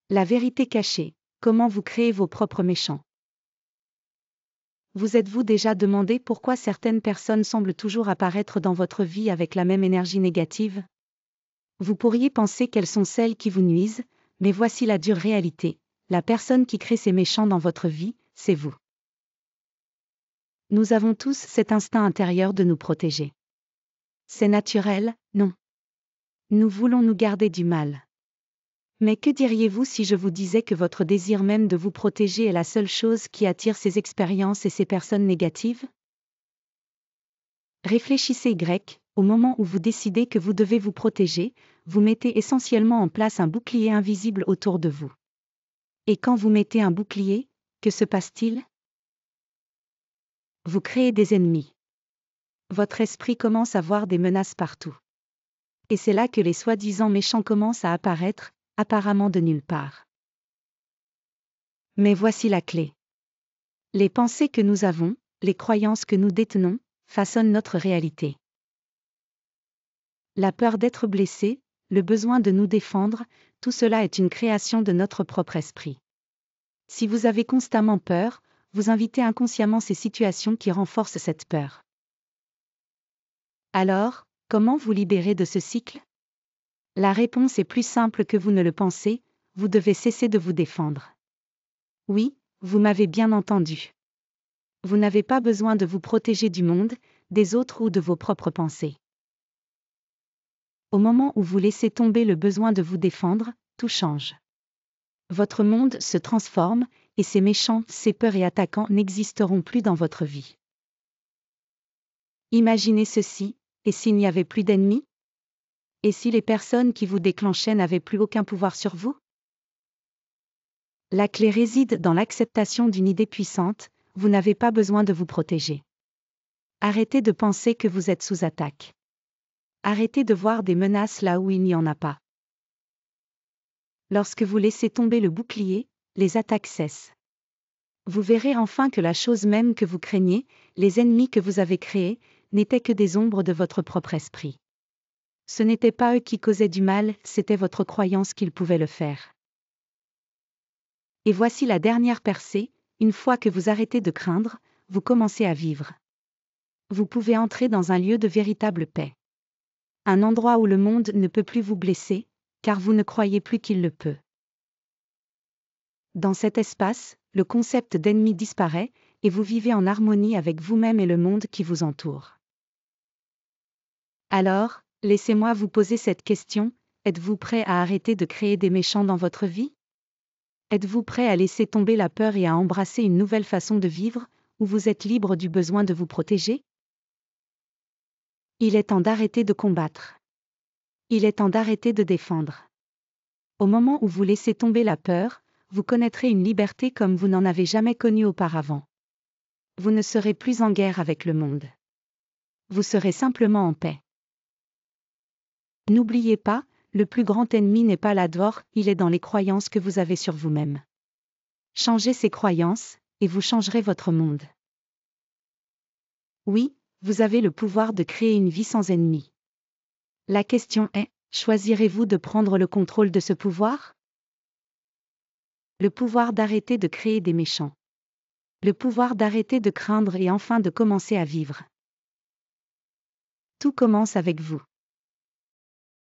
La vérité cachée. Comment vous créez vos propres méchants? Vous êtes-vous déjà demandé pourquoi certaines personnes semblent toujours apparaître dans votre vie avec la même énergie négative? Vous pourriez penser qu'elles sont celles qui vous nuisent, mais voici la dure réalité. La personne qui crée ces méchants dans votre vie, c'est vous. Nous avons tous cet instinct intérieur de nous protéger. C'est naturel, non? Nous voulons nous garder du mal. Mais que diriez-vous si je vous disais que votre désir même de vous protéger est la seule chose qui attire ces expériences et ces personnes négatives? Réfléchissez au moment où vous décidez que vous devez vous protéger, vous mettez essentiellement en place un bouclier invisible autour de vous. Et quand vous mettez un bouclier, que se passe-t-il? Vous créez des ennemis. Votre esprit commence à voir des menaces partout. Et c'est là que les soi-disant méchants commencent à apparaître, apparemment de nulle part. Mais voici la clé. Les pensées que nous avons, les croyances que nous détenons, façonnent notre réalité. La peur d'être blessé, le besoin de nous défendre, tout cela est une création de notre propre esprit. Si vous avez constamment peur, vous invitez inconsciemment ces situations qui renforcent cette peur. Alors, comment vous libérer de ce cycle? La réponse est plus simple que vous ne le pensez, vous devez cesser de vous défendre. Oui, vous m'avez bien entendu. Vous n'avez pas besoin de vous protéger du monde, des autres ou de vos propres pensées. Au moment où vous laissez tomber le besoin de vous défendre, tout change. Votre monde se transforme, et ces méchants, ces peurs et attaquants n'existeront plus dans votre vie. Imaginez ceci, et s'il n'y avait plus d'ennemis? Et si les personnes qui vous déclenchaient n'avaient plus aucun pouvoir sur vous? La clé réside dans l'acceptation d'une idée puissante, vous n'avez pas besoin de vous protéger. Arrêtez de penser que vous êtes sous attaque. Arrêtez de voir des menaces là où il n'y en a pas. Lorsque vous laissez tomber le bouclier, les attaques cessent. Vous verrez enfin que la chose même que vous craignez, les ennemis que vous avez créés, n'étaient que des ombres de votre propre esprit. Ce n'étaient pas eux qui causaient du mal, c'était votre croyance qu'ils pouvaient le faire. Et voici la dernière percée, une fois que vous arrêtez de craindre, vous commencez à vivre. Vous pouvez entrer dans un lieu de véritable paix. Un endroit où le monde ne peut plus vous blesser, car vous ne croyez plus qu'il le peut. Dans cet espace, le concept d'ennemi disparaît, et vous vivez en harmonie avec vous-même et le monde qui vous entoure. Alors, laissez-moi vous poser cette question, êtes-vous prêt à arrêter de créer des méchants dans votre vie? Êtes-vous prêt à laisser tomber la peur et à embrasser une nouvelle façon de vivre, où vous êtes libre du besoin de vous protéger? Il est temps d'arrêter de combattre. Il est temps d'arrêter de défendre. Au moment où vous laissez tomber la peur, vous connaîtrez une liberté comme vous n'en avez jamais connue auparavant. Vous ne serez plus en guerre avec le monde. Vous serez simplement en paix. N'oubliez pas, le plus grand ennemi n'est pas là dehors, il est dans les croyances que vous avez sur vous-même. Changez ces croyances, et vous changerez votre monde. Oui, vous avez le pouvoir de créer une vie sans ennemis. La question est, choisirez-vous de prendre le contrôle de ce pouvoir? Le pouvoir d'arrêter de créer des méchants. Le pouvoir d'arrêter de craindre et enfin de commencer à vivre. Tout commence avec vous.